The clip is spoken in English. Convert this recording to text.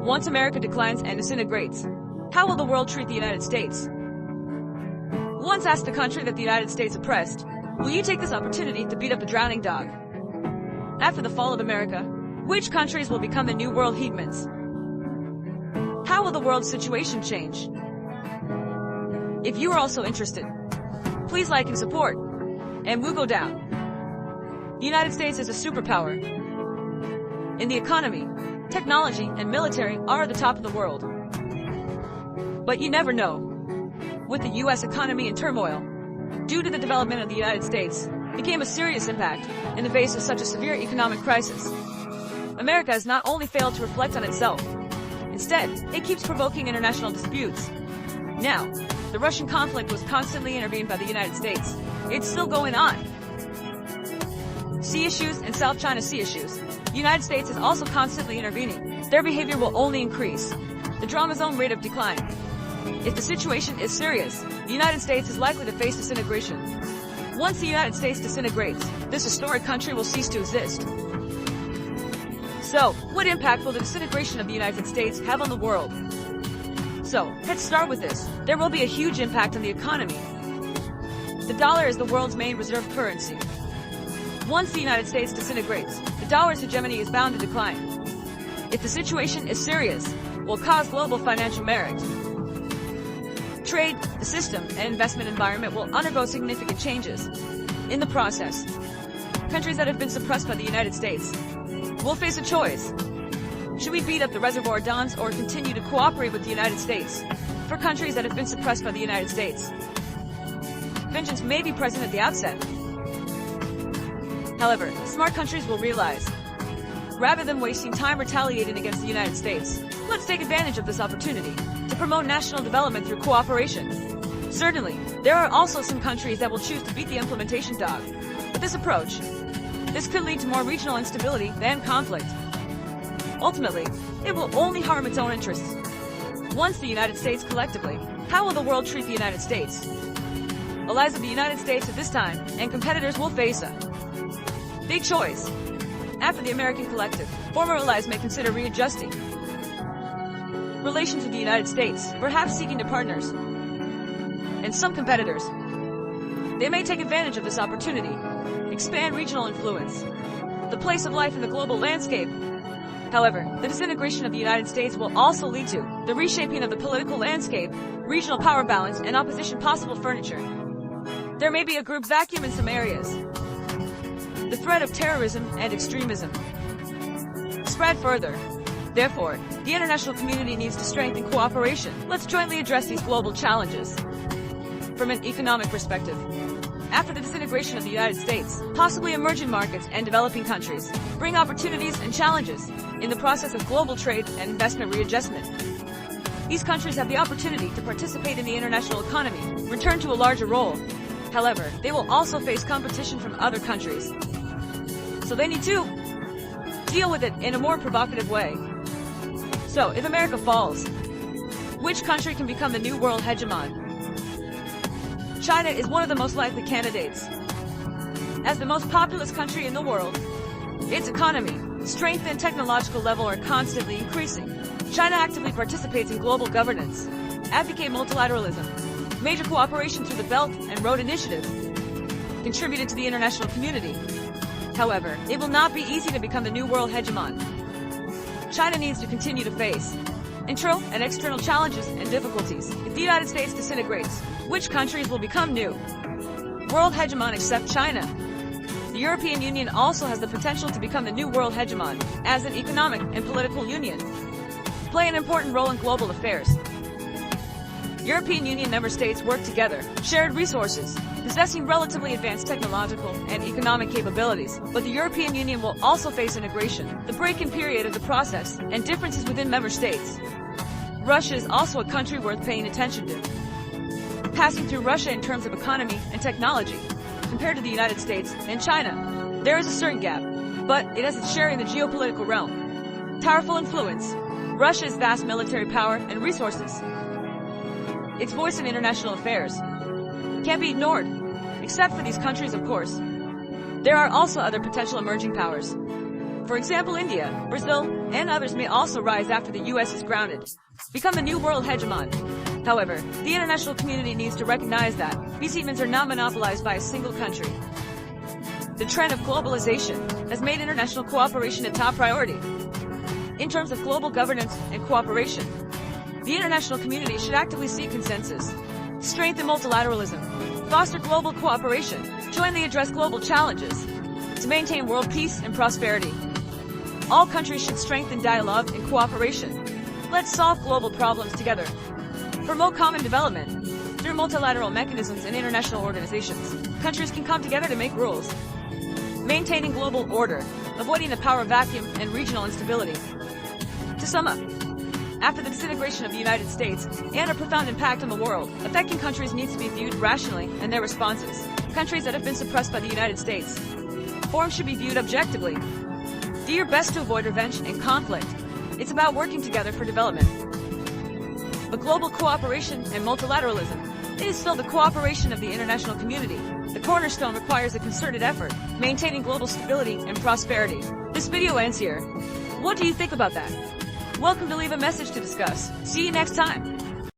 Once America declines and disintegrates, how will the world treat the United States? Once asked the country that the United States oppressed, will you take this opportunity to beat up a drowning dog? After the fall of America, which countries will become the new world hegemons? How will the world situation change? If you are also interested, please like and support, and we'll go down. The United States is a superpower. In the economy, technology, and military are at the top of the world. But you never know. With the U.S. economy in turmoil, due to the development of the United States, became a serious impact in the face of such a severe economic crisis. America has not only failed to reflect on itself, instead, it keeps provoking international disputes. Now, the Russian conflict was constantly intervened by the United States. It's still going on. Sea issues and South China Sea issues. The United States is also constantly intervening. Their behavior will only increase. The drama's own rate of decline. If the situation is serious, the United States is likely to face disintegration. Once the United States disintegrates, this historic country will cease to exist. So, what impact will the disintegration of the United States have on the world? So, let's start with this. There will be a huge impact on the economy. The dollar is the world's main reserve currency. Once the United States disintegrates, the dollar's hegemony is bound to decline. If the situation is serious, will cause global financial merit. Trade, the system, and investment environment will undergo significant changes. In the process, countries that have been suppressed by the United States will face a choice. Should we beat up the Reservoir Dons or continue to cooperate with the United States? For countries that have been suppressed by the United States, vengeance may be present at the outset. However, smart countries will realize, rather than wasting time retaliating against the United States, let's take advantage of this opportunity to promote national development through cooperation. Certainly, there are also some countries that will choose to beat the implementation dog. With this approach, this could lead to more regional instability than conflict. Ultimately, it will only harm its own interests. Once the United States collectively, how will the world treat the United States? Allies of the United States at this time and competitors will face a big choice. After the American collective, former allies may consider readjusting relations with the United States, perhaps seeking to partners. And some competitors, they may take advantage of this opportunity, expand regional influence, the place of life in the global landscape. However, the disintegration of the United States will also lead to the reshaping of the political landscape, regional power balance, and opposition possible furniture. There may be a group vacuum in some areas. The threat of terrorism and extremism spread further. Therefore, the international community needs to strengthen cooperation. Let's jointly address these global challenges. From an economic perspective, after the disintegration of the United States, possibly emerging markets and developing countries bring opportunities and challenges in the process of global trade and investment readjustment. These countries have the opportunity to participate in the international economy, return to a larger role. However, they will also face competition from other countries. So they need to deal with it in a more provocative way. So, if America falls, which country can become the new world hegemon? China is one of the most likely candidates. As the most populous country in the world, its economy, strength, and technological level are constantly increasing. China actively participates in global governance, advocate multilateralism, major cooperation through the Belt and Road Initiative, contributed to the international community. However, it will not be easy to become the new world hegemon. China needs to continue to face internal and external challenges and difficulties. If the United States disintegrates, which countries will become new world hegemon except China? The European Union also has the potential to become the new world hegemon as an economic and political union, play an important role in global affairs. European Union member states work together, shared resources, possessing relatively advanced technological and economic capabilities, but the European Union will also face integration, the break-in period of the process, and differences within member states. Russia is also a country worth paying attention to. Passing through Russia in terms of economy and technology, compared to the United States and China, there is a certain gap, but it has its share in the geopolitical realm. Powerful influence, Russia's vast military power and resources, its voice in international affairs, can't be ignored. Except for these countries, of course. There are also other potential emerging powers. For example, India, Brazil, and others may also rise after the US is grounded, become the new world hegemon. However, the international community needs to recognize that peace achievements are not monopolized by a single country. The trend of globalization has made international cooperation a top priority. In terms of global governance and cooperation, the international community should actively seek consensus, strengthen multilateralism, foster global cooperation, jointly address global challenges, to maintain world peace and prosperity. All countries should strengthen dialogue and cooperation. Let's solve global problems together. Promote common development. Through multilateral mechanisms and international organizations, countries can come together to make rules. Maintaining global order, avoiding a power vacuum and regional instability. To sum up, after the disintegration of the United States and a profound impact on the world, affecting countries needs to be viewed rationally and their responses. Countries that have been suppressed by the United States. Forms should be viewed objectively. Do your best to avoid revenge and conflict. It's about working together for development. But global cooperation and multilateralism is still the cooperation of the international community. The cornerstone requires a concerted effort, maintaining global stability and prosperity. This video ends here. What do you think about that? Welcome to leave a message to discuss. See you next time.